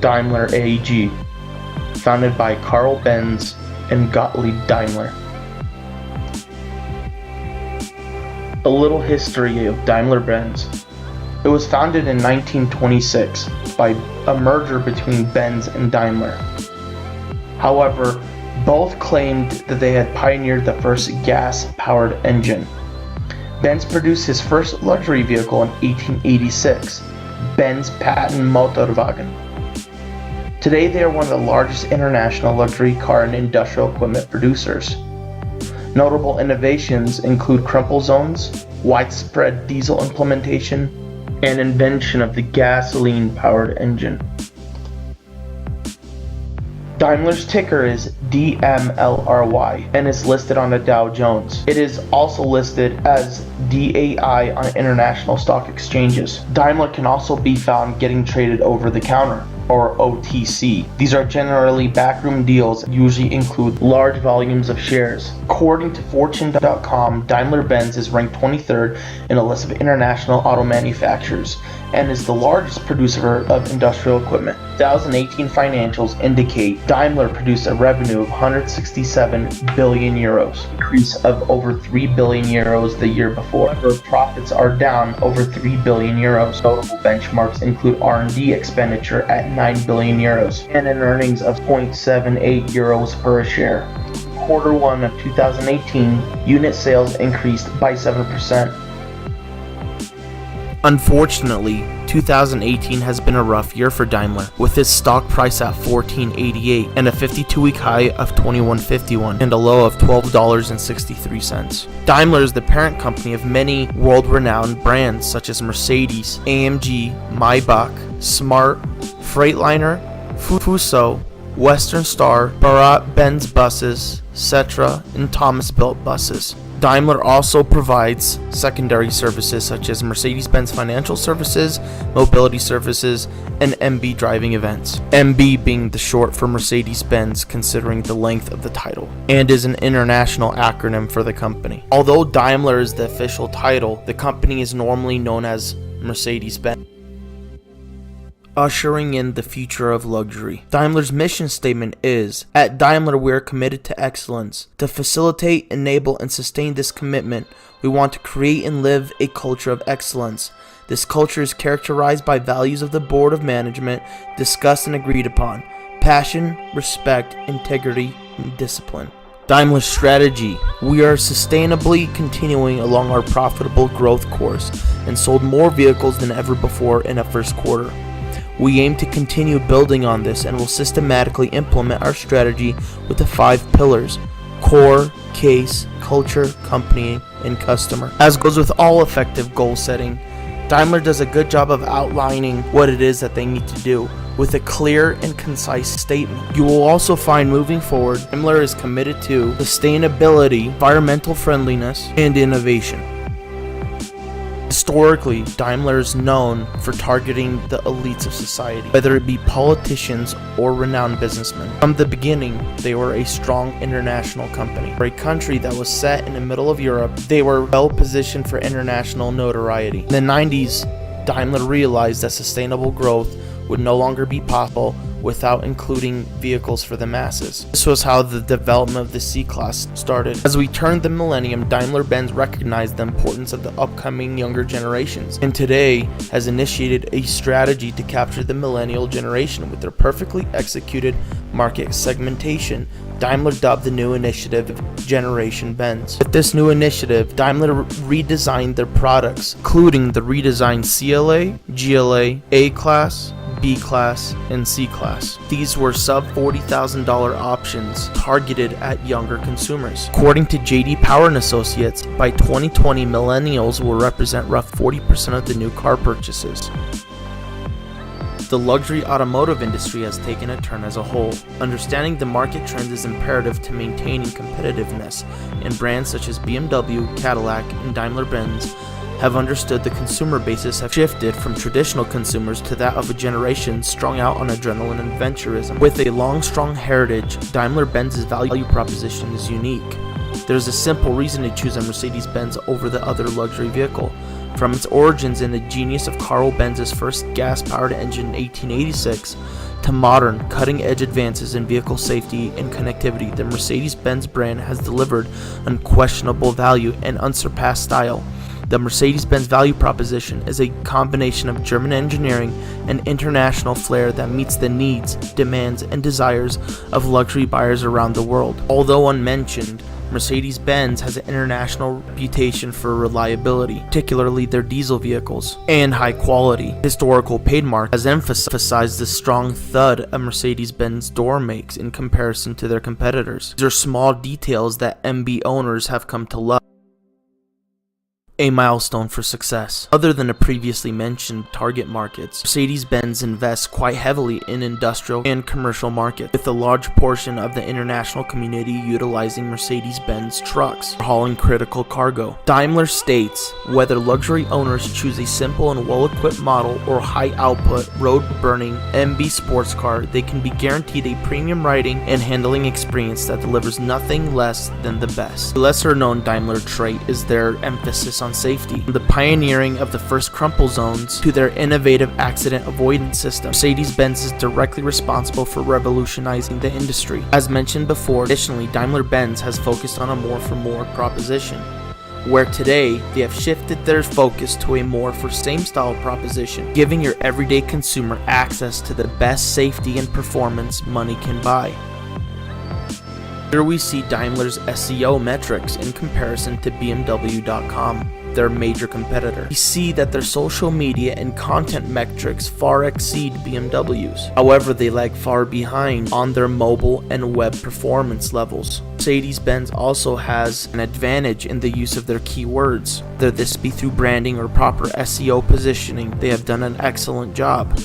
Daimler AG, founded by Karl Benz and Gottlieb Daimler. A little history of Daimler-Benz. It was founded in 1926 by a merger between Benz and Daimler. However, both claimed that they had pioneered the first gas-powered engine. Benz produced his first luxury vehicle in 1886, Benz Patent Motorwagen. Today they are one of the largest international luxury car and industrial equipment producers. Notable innovations include crumple zones, widespread diesel implementation, and invention of the gasoline-powered engine. Daimler's ticker is DMLRY and is listed on the Dow Jones. It is also listed as DAI on international stock exchanges. Daimler can also be found getting traded over the counter, or OTC. These are generally backroom deals that usually include large volumes of shares. According to Fortune.com, Daimler-Benz is ranked 23rd in a list of international auto manufacturers and is the largest producer of industrial equipment. 2018 financials indicate Daimler produced a revenue of 167 billion euros, an increase of over 3 billion euros the year before. However, profits are down over 3 billion euros. Notable benchmarks include R&D expenditure at 9 billion euros and an earnings of 0.78 euros per share. Quarter 1 of 2018, unit sales increased by 7%. Unfortunately, 2018 has been a rough year for Daimler, with its stock price at $14.88 and a 52-week high of $21.51 and a low of $12.63. Daimler is the parent company of many world-renowned brands such as Mercedes, AMG, Maybach, Smart, Freightliner, Fuso, Western Star, Barat Benz buses, Cetra, and Thomas Built buses. Daimler also provides secondary services such as Mercedes-Benz Financial Services, Mobility Services, and MB driving events. MB being the short for Mercedes-Benz considering the length of the title, and is an international acronym for the company. Although Daimler is the official title, the company is normally known as Mercedes-Benz. Ushering in the future of luxury. Daimler's mission statement is, "At Daimler we are committed to excellence. To facilitate, enable, and sustain this commitment, we want to create and live a culture of excellence. This culture is characterized by values of the board of management discussed and agreed upon: passion, respect, integrity, and discipline." Daimler's strategy. We are sustainably continuing along our profitable growth course and sold more vehicles than ever before in a first quarter. We aim to continue building on this and will systematically implement our strategy with the 5 pillars: core, case, culture, company, and customer. As goes with all effective goal setting, Daimler does a good job of outlining what it is that they need to do with a clear and concise statement. You will also find moving forward, Daimler is committed to sustainability, environmental friendliness, and innovation. Historically, Daimler is known for targeting the elites of society, whether it be politicians or renowned businessmen. From the beginning, they were a strong international company. For a country that was set in the middle of Europe, they were well positioned for international notoriety. In the 90s, Daimler realized that sustainable growth would no longer be possible without including vehicles for the masses. This was how the development of the C-Class started. As we turned the millennium, Daimler-Benz recognized the importance of the upcoming younger generations, and today has initiated a strategy to capture the millennial generation with their perfectly executed market segmentation. Daimler dubbed the new initiative Generation Benz. With this new initiative, Daimler redesigned their products, including the redesigned CLA, GLA, A-Class, B-Class, and C-Class. These were sub $40,000 options targeted at younger consumers. According to JD Power and Associates, by 2020, millennials will represent roughly 40% of the new car purchases. The luxury automotive industry has taken a turn as a whole. Understanding the market trends is imperative to maintaining competitiveness, and brands such as BMW, Cadillac, and Daimler-Benz have understood the consumer bases have shifted from traditional consumers to that of a generation strung out on adrenaline and adventurism. With a long, strong heritage, Daimler-Benz's value proposition is unique. There's a simple reason to choose a Mercedes-Benz over the other luxury vehicle. From its origins in the genius of Karl Benz's first gas-powered engine in 1886, to to modern, cutting-edge advances in vehicle safety and connectivity, the Mercedes-Benz brand has delivered unquestionable value and unsurpassed style. The Mercedes-Benz value proposition is a combination of German engineering and international flair that meets the needs, demands, and desires of luxury buyers around the world. Although unmentioned, Mercedes-Benz has an international reputation for reliability, particularly their diesel vehicles, and high quality. Historical Paidmark has emphasized the strong thud a Mercedes-Benz door makes in comparison to their competitors. These are small details that MB owners have come to love. A milestone for success. Other than the previously mentioned target markets, Mercedes-Benz invests quite heavily in industrial and commercial markets, with a large portion of the international community utilizing Mercedes-Benz trucks for hauling critical cargo. Daimler states, whether luxury owners choose a simple and well-equipped model or high-output, road-burning MB sports car, they can be guaranteed a premium riding and handling experience that delivers nothing less than the best. A lesser-known Daimler trait is their emphasis on safety. From the pioneering of the first crumple zones to their innovative accident avoidance system, Mercedes-Benz is directly responsible for revolutionizing the industry. As mentioned before, additionally, Daimler-Benz has focused on a more for more proposition, where today they have shifted their focus to a more for same style proposition, giving your everyday consumer access to the best safety and performance money can buy. Here we see Daimler's SEO metrics in comparison to BMW.com, their major competitor. We see that their social media and content metrics far exceed BMW's. However, they lag far behind on their mobile and web performance levels. Mercedes-Benz also has an advantage in the use of their keywords. Whether this be through branding or proper SEO positioning, they have done an excellent job.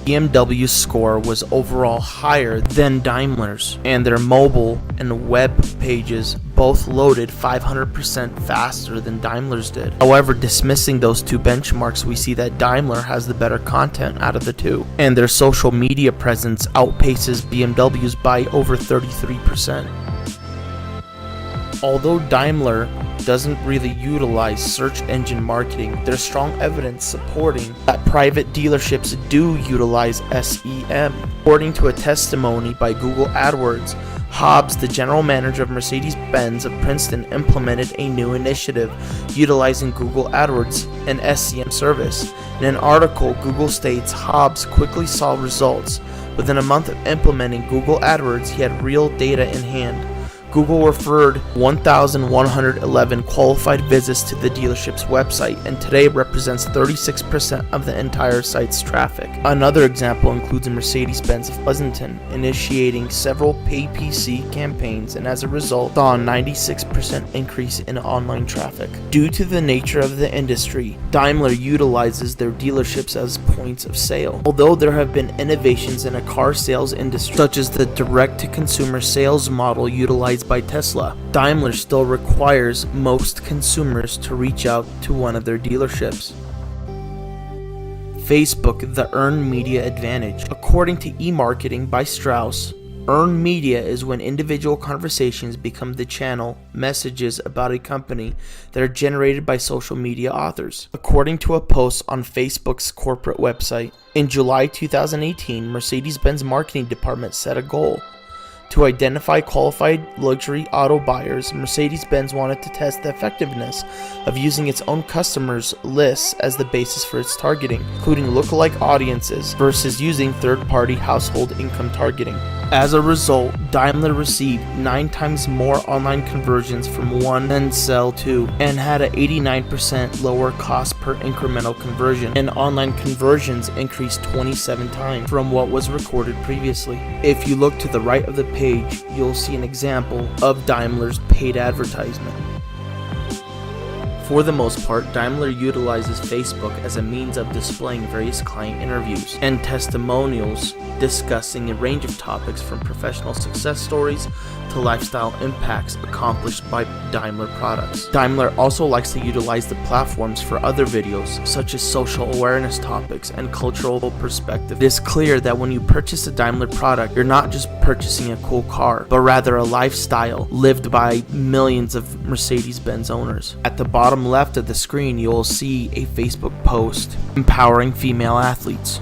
BMW's score was overall higher than Daimler's, and their mobile and web pages both loaded 500% faster than Daimler's did. However, dismissing those two benchmarks, we see that Daimler has the better content out of the two, and their social media presence outpaces BMW's by over 33%. Although Daimler doesn't really utilize search engine marketing, there's strong evidence supporting that private dealerships do utilize SEM. According to a testimony by Google AdWords, Hobbs, the general manager of Mercedes-Benz of Princeton, implemented a new initiative utilizing Google AdWords and SEM service. In an article, Google states Hobbs quickly saw results. Within a month of implementing Google AdWords, he had real data in hand. Google referred 1,111 qualified visits to the dealership's website, and today represents 36% of the entire site's traffic. Another example includes Mercedes-Benz of Pleasanton, initiating several pay PC campaigns, and as a result saw a 96% increase in online traffic. Due to the nature of the industry, Daimler utilizes their dealerships as points of sale. Although there have been innovations in a car sales industry, such as the direct-to-consumer sales model utilized by Tesla, Daimler still requires most consumers to reach out to one of their dealerships. Facebook, the earned media advantage. According to eMarketing by Strauss, earned media is when individual conversations become the channel messages about a company that are generated by social media authors. According to a post on Facebook's corporate website, in July 2018, Mercedes-Benz marketing department set a goal to identify qualified luxury auto buyers. Mercedes-Benz wanted to test the effectiveness of using its own customers' lists as the basis for its targeting, including lookalike audiences, versus using third-party household income targeting. As a result, Daimler received 9 times more online conversions from one than sell to, and had an 89% lower cost per incremental conversion, and online conversions increased 27 times from what was recorded previously. If you look to the right of the page, you'll see an example of Daimler's paid advertisement. For the most part, Daimler utilizes Facebook as a means of displaying various client interviews and testimonials discussing a range of topics from professional success stories to lifestyle impacts accomplished by Daimler products. Daimler also likes to utilize the platforms for other videos, such as social awareness topics and cultural perspective. It is clear that when you purchase a Daimler product, you're not just purchasing a cool car, but rather a lifestyle lived by millions of Mercedes-Benz owners. At the bottom left of the screen, you will see a Facebook post empowering female athletes.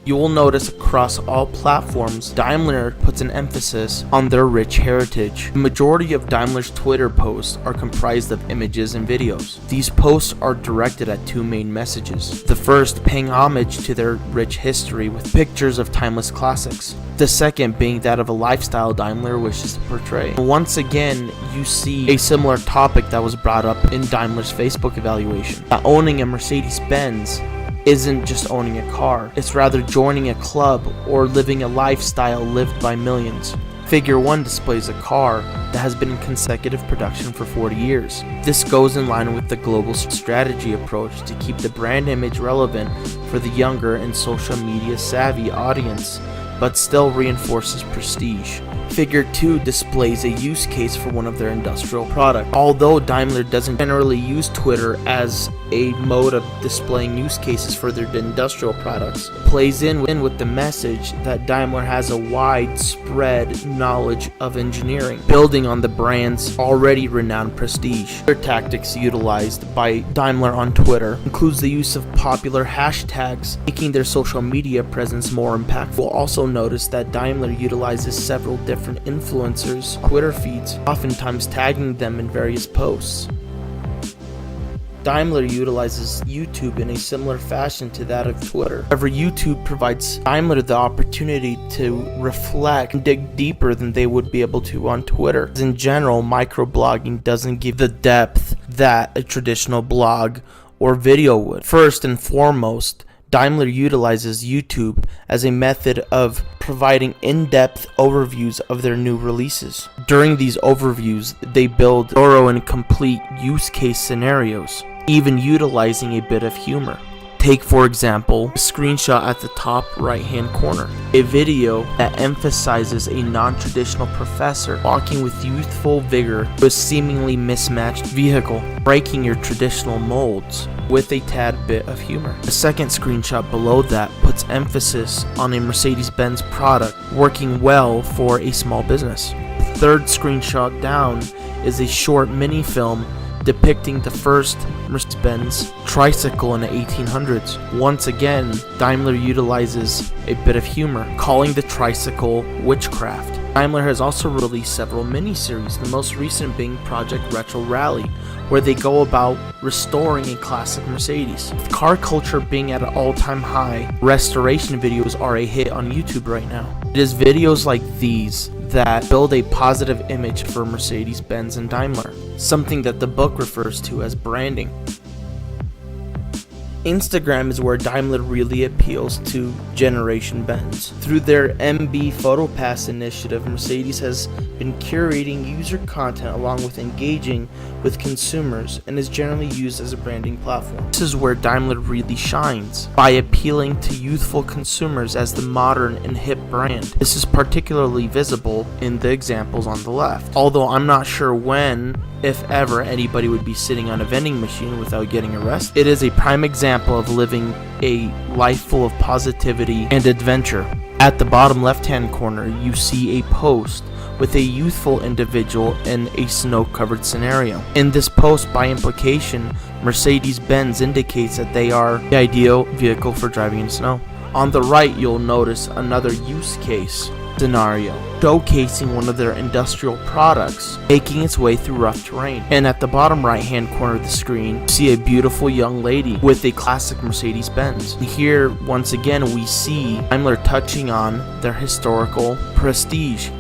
You will notice across all platforms, Daimler puts an emphasis on their rich heritage. The majority of Daimler's Twitter posts are comprised of images and videos. These posts are directed at two main messages. The first, paying homage to their rich history with pictures of timeless classics. The second being that of a lifestyle Daimler wishes to portray. Once again, you see a similar topic that was brought up in Daimler's Facebook evaluation. Owning a Mercedes-Benz isn't just owning a car, it's rather joining a club or living a lifestyle lived by millions. Figure 1 displays a car that has been in consecutive production for 40 years. This goes in line with the global strategy approach to keep the brand image relevant for the younger and social media savvy audience, but still reinforces prestige. Figure 2 displays a use case for one of their industrial products. Although Daimler doesn't generally use Twitter as a mode of displaying use cases for their industrial products, it plays in with the message that Daimler has a widespread knowledge of engineering, building on the brand's already renowned prestige. Other tactics utilized by Daimler on Twitter includes the use of popular hashtags, making their social media presence more impactful. You'll also notice that Daimler utilizes several different influencers' Twitter feeds, oftentimes tagging them in various posts. Daimler utilizes YouTube in a similar fashion to that of Twitter. However, YouTube provides Daimler the opportunity to reflect and dig deeper than they would be able to on Twitter. In general, microblogging doesn't give the depth that a traditional blog or video would. First and foremost, Daimler utilizes YouTube as a method of providing in-depth overviews of their new releases. During these overviews, they build thorough and complete use case scenarios, even utilizing a bit of humor. Take, for example, a screenshot at the top right-hand corner, a video that emphasizes a non-traditional professor walking with youthful vigor to a seemingly mismatched vehicle, breaking your traditional molds with a tad bit of humor. The second screenshot below that puts emphasis on a Mercedes-Benz product working well for a small business. The third screenshot down is a short mini-film depicting the first Mercedes-Benz tricycle in the 1800s. Once again, Daimler utilizes a bit of humor, calling the tricycle witchcraft. Daimler has also released several mini-series, the most recent being Project Retro Rally, where they go about restoring a classic Mercedes. With car culture being at an all-time high, restoration videos are a hit on YouTube right now. It is videos like these that build a positive image for Mercedes-Benz and Daimler, something that the book refers to as branding. Instagram is where Daimler really appeals to Generation Benz. Through their MB PhotoPass initiative, Mercedes has been curating user content along with engaging with consumers and is generally used as a branding platform. This is where Daimler really shines, by appealing to youthful consumers as the modern and hip brand. This is particularly visible in the examples on the left. Although I'm not sure when, if ever, anybody would be sitting on a vending machine without getting arrested. It is a prime example of living a life full of positivity and adventure. At the bottom left-hand corner, you see a post with a youthful individual in a snow-covered scenario. In this post, by implication, Mercedes-Benz indicates that they are the ideal vehicle for driving in snow. On the right, you'll notice another use case scenario, showcasing one of their industrial products making its way through rough terrain. And at the bottom right hand corner of the screen, you see a beautiful young lady with a classic Mercedes-Benz. Here, once again, we see Daimler touching on their historical prestige.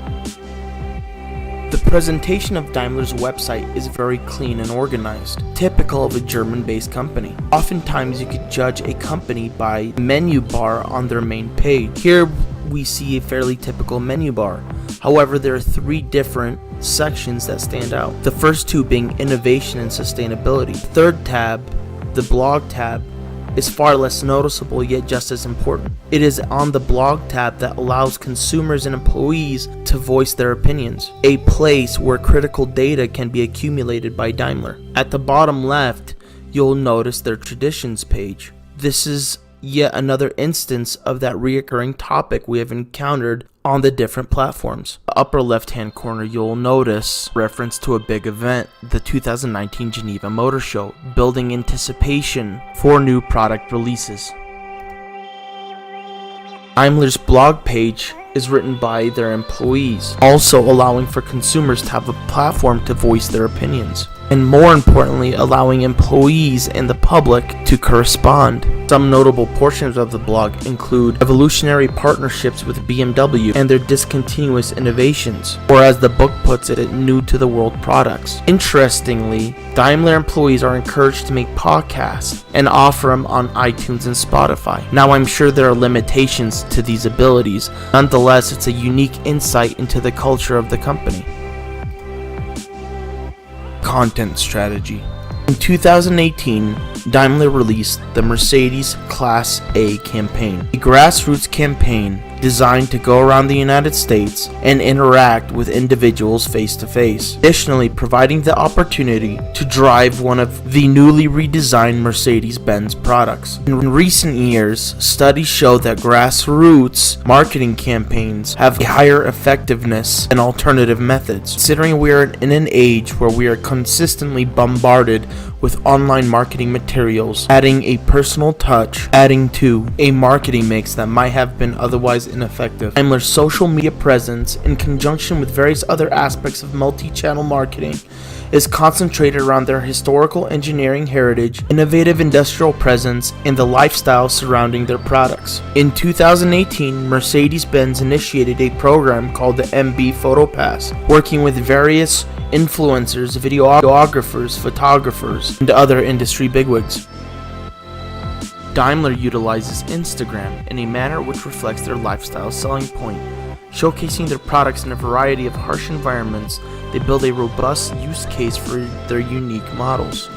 The presentation of Daimler's website is very clean and organized, typical of a German-based company. Oftentimes you could judge a company by the menu bar on their main page. Here we see a fairly typical menu bar. However, there are three different sections that stand out. The first two being innovation and sustainability. The third tab, the blog tab, is far less noticeable yet just as important. It is on the blog tab that allows consumers and employees to voice their opinions, a place where critical data can be accumulated by Daimler. At the bottom left, you'll notice their traditions page. This is yet another instance of that reoccurring topic we have encountered on the different platforms. The upper left hand corner, you'll notice reference to a big event, the 2019 Geneva Motor Show, building anticipation for new product releases. Daimler's blog page is written by their employees, also allowing for consumers to have a platform to voice their opinions, and more importantly, allowing employees and the public to correspond. Some notable portions of the blog include evolutionary partnerships with BMW and their discontinuous innovations, or as the book puts it, new to the world products. Interestingly, Daimler employees are encouraged to make podcasts and offer them on iTunes and Spotify. Now, I'm sure there are limitations to these abilities. Nonetheless, it's a unique insight into the culture of the company. Content strategy. In 2018, Daimler released the Mercedes Class A campaign, a grassroots campaign designed to go around the United States and interact with individuals face to face, additionally providing the opportunity to drive one of the newly redesigned Mercedes-Benz products. In recent years, studies show that grassroots marketing campaigns have a higher effectiveness than alternative methods. Considering we are in an age where we are consistently bombarded with online marketing materials, adding a personal touch, adding to a marketing mix that might have been otherwise ineffective. Daimler's social media presence, in conjunction with various other aspects of multi-channel marketing, is concentrated around their historical engineering heritage, innovative industrial presence, and the lifestyle surrounding their products. In 2018, Mercedes-Benz initiated a program called the MB Photo Pass, working with various influencers, videographers, photographers, and other industry bigwigs. Daimler utilizes Instagram in a manner which reflects their lifestyle selling point. Showcasing their products in a variety of harsh environments, they build a robust use case for their unique models.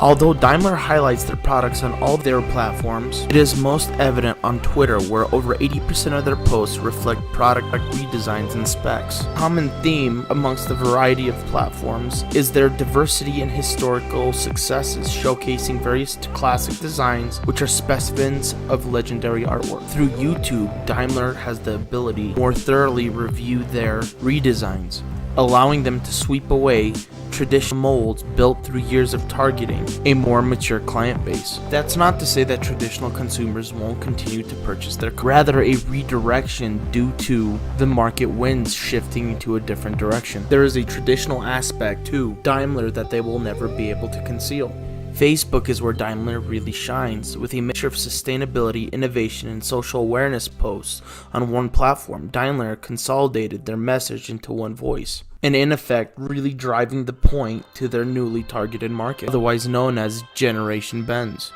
Although Daimler highlights their products on all their platforms, it is most evident on Twitter, where over 80% of their posts reflect product redesigns and specs. A common theme amongst the variety of platforms is their diversity and historical successes, showcasing various classic designs which are specimens of legendary artwork. Through YouTube, Daimler has the ability to more thoroughly review their redesigns, allowing them to sweep away traditional molds built through years of targeting a more mature client base. That's not to say that traditional consumers won't continue to purchase their cars, rather a redirection due to the market winds shifting into a different direction. There is a traditional aspect to Daimler that they will never be able to conceal. Facebook is where Daimler really shines, with a mixture of sustainability, innovation, and social awareness posts on one platform. Daimler consolidated their message into one voice, and in effect really driving the point to their newly targeted market, otherwise known as Generation Benz.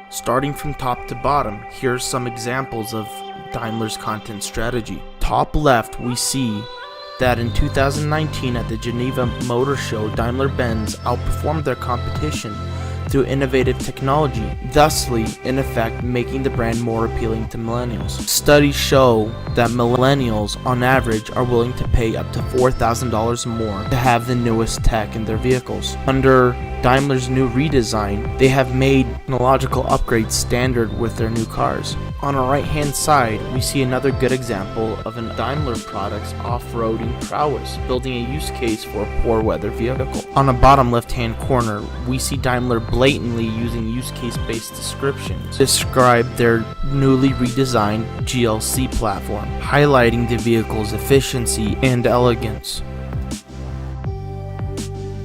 Starting from top to bottom, here are some examples of Daimler's content strategy. Top left, we see that in 2019 at the Geneva Motor Show, Daimler-Benz outperformed their competition through innovative technology, thusly, in effect, making the brand more appealing to millennials. Studies show that millennials, on average, are willing to pay up to $4,000 more to have the newest tech in their vehicles. Under Daimler's new redesign, they have made technological upgrades standard with their new cars. On our right hand side, we see another good example of an Daimler product's off-roading prowess, building a use case for a poor weather vehicle. On the bottom left hand corner, we see Daimler blatantly using use case based descriptions to describe their newly redesigned GLC platform, highlighting the vehicle's efficiency and elegance.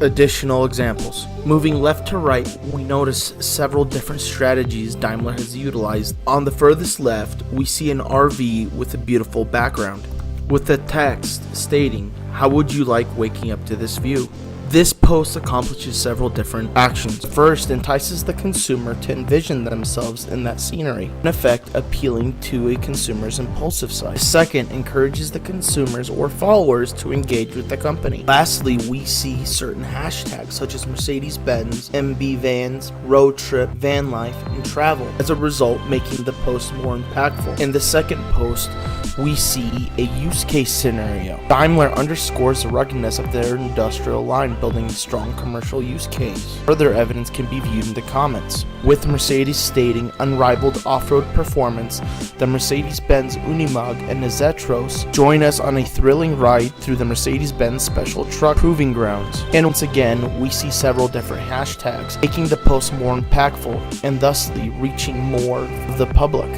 Additional examples. Moving left to right, we notice several different strategies Daimler has utilized. On the furthest left, we see an RV with a beautiful background, with the text stating, "How would you like waking up to this view?" This post accomplishes several different actions. First, entices the consumer to envision themselves in that scenery, in effect appealing to a consumer's impulsive side. Second, encourages the consumers or followers to engage with the company. Lastly, we see certain hashtags such as Mercedes-Benz, MB Vans, road trip, van life, and travel, as a result making the post more impactful. In the second post, we see a use case scenario. Daimler underscores the ruggedness of their industrial line, building strong commercial use case. Further evidence can be viewed in the comments, with Mercedes stating unrivaled off-road performance. The Mercedes-Benz Unimog and Zetros join us on a thrilling ride through the Mercedes-Benz Special Truck Proving Grounds. And once again, we see several different hashtags, making the post more impactful and thusly reaching more of the public.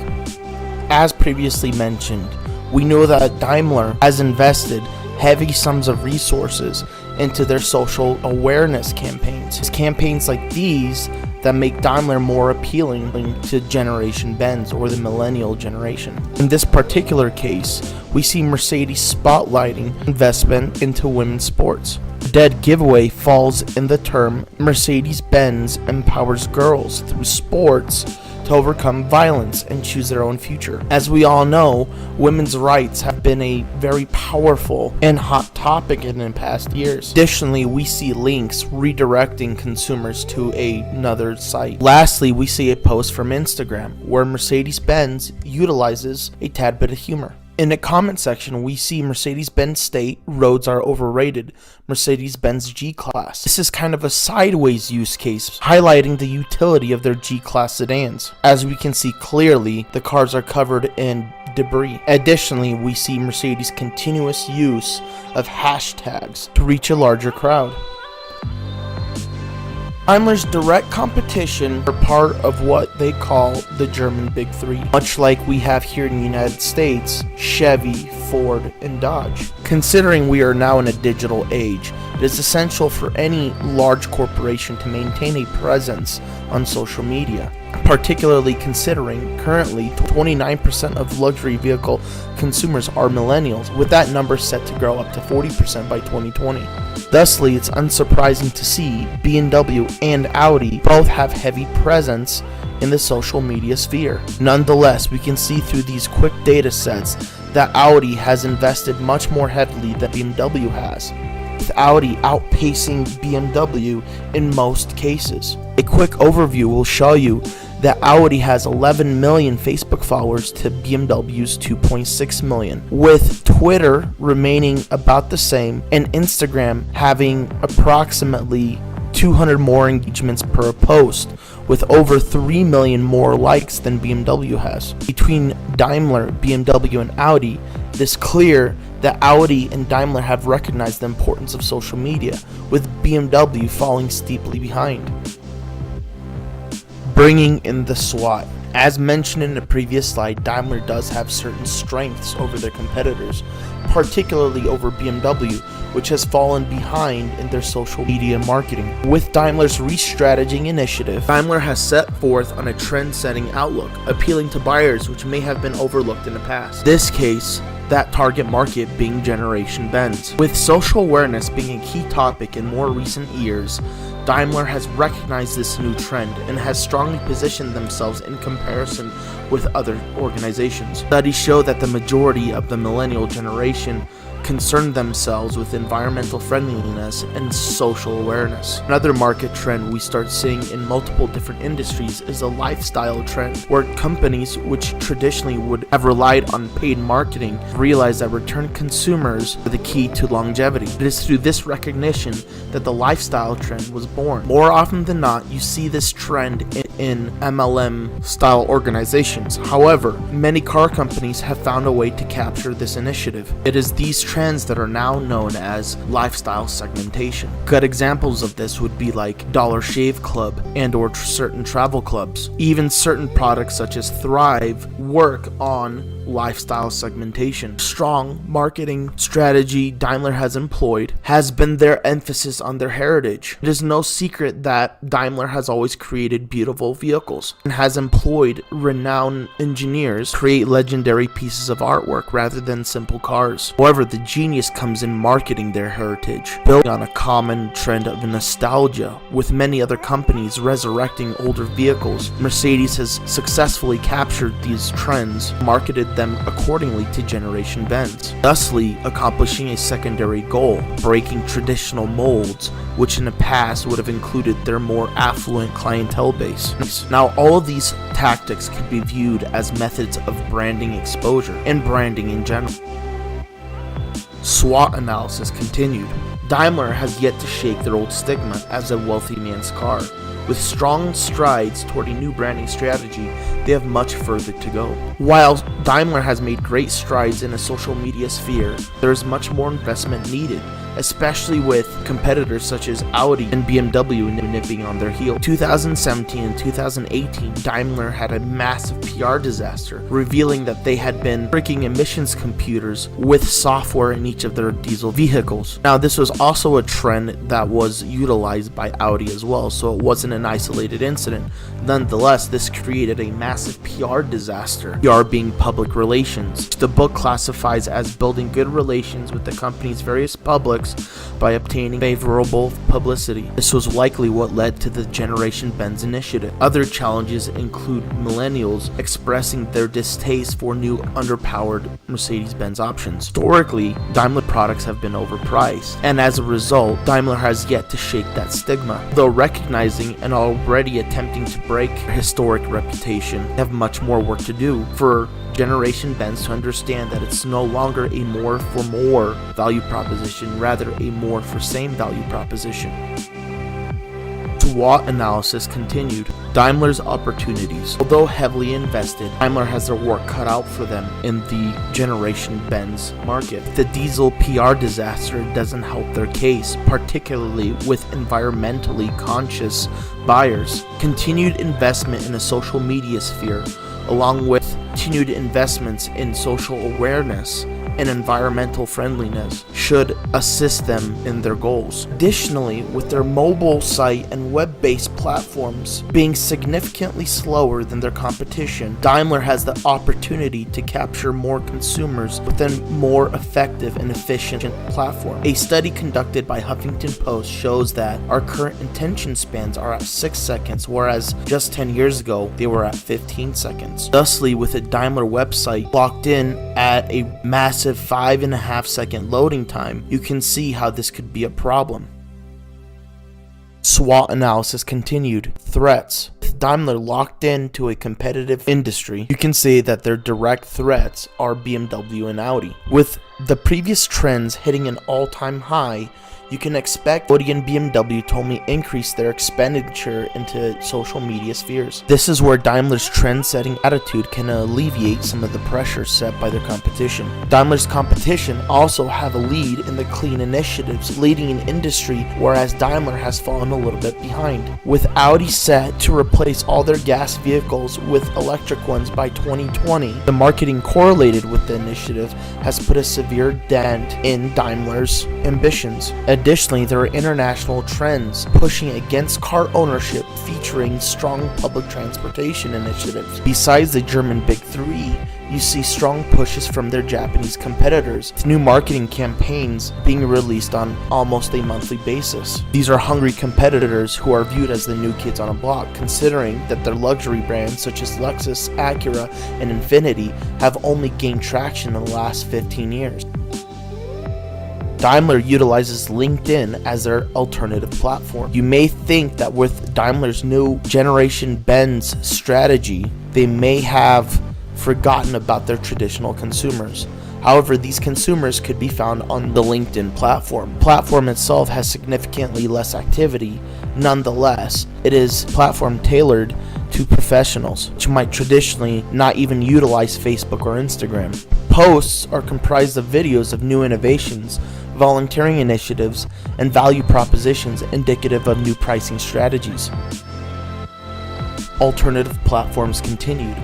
As previously mentioned, we know that Daimler has invested heavy sums of resources into their social awareness campaigns. It's campaigns like these that make Daimler more appealing to Generation Benz, or the millennial generation. In this particular case, we see Mercedes spotlighting investment into women's sports. The dead giveaway falls in the term Mercedes-Benz empowers girls through sports to overcome violence and choose their own future. As we all know, women's rights have been a very powerful and hot topic in the past years. Additionally, we see links redirecting consumers to another site. Lastly, we see a post from Instagram where Mercedes-Benz utilizes a tad bit of humor. In the comment section, we see Mercedes-Benz state roads are overrated, Mercedes-Benz G-Class. This is kind of a sideways use case, highlighting the utility of their G-Class sedans. As we can see clearly, the cars are covered in debris. Additionally, we see Mercedes' continuous use of hashtags to reach a larger crowd. Daimler's direct competition are part of what they call the German Big Three, much like we have here in the United States, Chevy, Ford, and Dodge. Considering we are now in a digital age, it is essential for any large corporation to maintain a presence on social media, particularly considering currently 29% of luxury vehicle consumers are millennials, with that number set to grow up to 40% by 2020. Thusly, it's unsurprising to see BMW and Audi both have heavy presence in the social media sphere. Nonetheless, we can see through these quick data sets that Audi has invested much more heavily than BMW has, with Audi outpacing BMW in most cases. A quick overview will show you that Audi has 11 million Facebook followers to BMW's 2.6 million, with Twitter remaining about the same and Instagram having approximately 200 more engagements per post, with over 3 million more likes than BMW has. Between Daimler, BMW, and Audi, it is clear that Audi and Daimler have recognized the importance of social media, with BMW falling steeply behind. Bringing in the SWAT. As mentioned in the previous slide, Daimler does have certain strengths over their competitors, particularly over BMW, which has fallen behind in their social media marketing. With Daimler's re-strategizing initiative, Daimler has set forth on a trend-setting outlook, appealing to buyers which may have been overlooked in the past. This case, that target market being Generation Benz. With social awareness being a key topic in more recent years, Daimler has recognized this new trend and has strongly positioned themselves in comparison with other organizations. Studies show that the majority of the millennial generation concern themselves with environmental friendliness and social awareness. Another market trend we start seeing in multiple different industries is a lifestyle trend, where companies which traditionally would have relied on paid marketing realize that return consumers are the key to longevity. It is through this recognition that the lifestyle trend was born. More often than not, you see this trend in MLM style organizations. However, many car companies have found a way to capture this initiative. It is these trends that are now known as lifestyle segmentation. Good examples of this would be like Dollar Shave Club and or certain travel clubs. Even certain products such as Thrive work on lifestyle segmentation. Strong marketing strategy Daimler has employed has been their emphasis on their heritage. It is no secret that Daimler has always created beautiful vehicles and has employed renowned engineers to create legendary pieces of artwork rather than simple cars. However, the genius comes in marketing their heritage, building on a common trend of nostalgia. With many other companies resurrecting older vehicles, Mercedes has successfully captured these trends, marketed them accordingly to Generation Benz, thusly accomplishing a secondary goal, breaking traditional molds, which in the past would have included their more affluent clientele base. Now, all of these tactics can be viewed as methods of branding exposure and branding in general. SWOT analysis continued. Daimler has yet to shake their old stigma as a wealthy man's car. With strong strides toward a new branding strategy, they have much further to go. While Daimler has made great strides in a social media sphere, there is much more investment needed, especially with competitors such as Audi and BMW nipping on their heel. 2017 and 2018, Daimler had a massive PR disaster, revealing that they had been tricking emissions computers with software in each of their diesel vehicles. Now, this was also a trend that was utilized by Audi as well, so it wasn't an isolated incident. Nonetheless, this created a massive PR disaster, PR being public relations, which the book classifies as building good relations with the company's various publics by obtaining favorable publicity. This was likely what led to the Mercedes-Benz initiative. Other challenges include millennials expressing their distaste for new underpowered Mercedes-Benz options. Historically, Daimler products have been overpriced, and as a result, Daimler has yet to shake that stigma. Though recognizing and already attempting to break their historic reputation, they have much more work to do for Mercedes-Benz to understand that it's no longer a more for more value proposition, rather a more for same value proposition. SWOT analysis continued. Daimler's opportunities. Although heavily invested, Daimler has their work cut out for them in the Mercedes-Benz market. The diesel PR disaster doesn't help their case, particularly with environmentally conscious buyers. Continued investment in a social media sphere, along with continued investments in social awareness and environmental friendliness, should assist them in their goals. Additionally, with their mobile site and web-based platforms being significantly slower than their competition, Daimler has the opportunity to capture more consumers with a more effective and efficient platform. A study conducted by Huffington Post shows that our current attention spans are at 6 seconds, whereas just 10 years ago they were at 15 seconds. Thusly, with a Daimler website locked in at a massive 5.5 second loading time, you can see how this could be a problem. SWOT analysis continued. Threats. With Daimler locked into a competitive industry, you can say that their direct threats are BMW and Audi. With the previous trends hitting an all-time high, you can expect Audi and BMW to only increase their expenditure into social media spheres. This is where Daimler's trend-setting attitude can alleviate some of the pressure set by their competition. Daimler's competition also have a lead in the clean initiatives leading an industry, whereas Daimler has fallen a little bit behind. With Audi set to replace all their gas vehicles with electric ones by 2020, the marketing correlated with the initiative has put a severe dent in Daimler's ambitions. Additionally, there are international trends pushing against car ownership, featuring strong public transportation initiatives. Besides the German Big Three, you see strong pushes from their Japanese competitors, with new marketing campaigns being released on almost a monthly basis. These are hungry competitors who are viewed as the new kids on a block, considering that their luxury brands such as Lexus, Acura, and Infiniti have only gained traction in the last 15 years. Daimler utilizes LinkedIn as their alternative platform. You may think that with Daimler's new Mercedes-Benz strategy, they may have forgotten about their traditional consumers. However, these consumers could be found on the LinkedIn platform. The platform itself has significantly less activity. Nonetheless, it is a platform tailored to professionals, which might traditionally not even utilize Facebook or Instagram. Posts are comprised of videos of new innovations, volunteering initiatives, and value propositions indicative of new pricing strategies. Alternative platforms continued.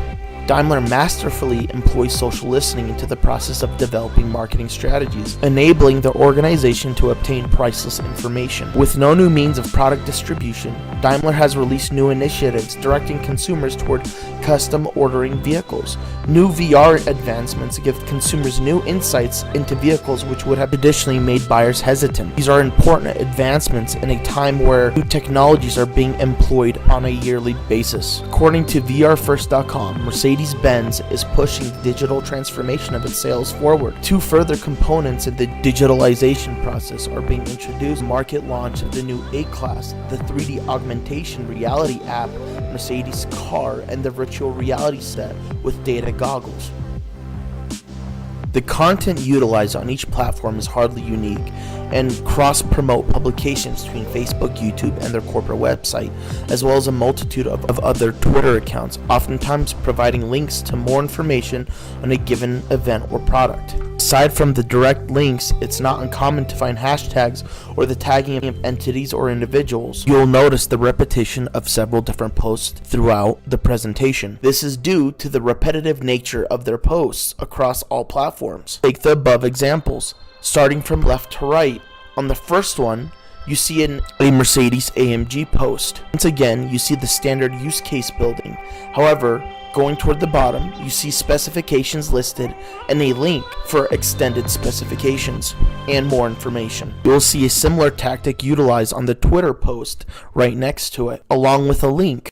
Daimler masterfully employs social listening into the process of developing marketing strategies, enabling the organization to obtain priceless information. With no new means of product distribution, Daimler has released new initiatives directing consumers toward custom ordering vehicles. New VR advancements give consumers new insights into vehicles which would have traditionally made buyers hesitant. These are important advancements in a time where new technologies are being employed on a yearly basis. According to VRFirst.com, Mercedes-Benz is pushing the digital transformation of its sales forward. Two further components in the digitalization process are being introduced. Market launch of the new A-Class, the 3D augmentation reality app, Mercedes car, and the virtual reality set with data goggles. The content utilized on each platform is hardly unique, and cross-promote publications between Facebook, YouTube, and their corporate website, as well as a multitude of other Twitter accounts, oftentimes providing links to more information on a given event or product. Aside from the direct links, it's not uncommon to find hashtags or the tagging of entities or individuals. You'll notice the repetition of several different posts throughout the presentation. This is due to the repetitive nature of their posts across all platforms. Take the above examples. Starting from left to right, on the first one, you see a Mercedes-AMG post. Once again, you see the standard use case building. However, going toward the bottom, you see specifications listed and a link for extended specifications and more information. You will see a similar tactic utilized on the Twitter post right next to it, along with a link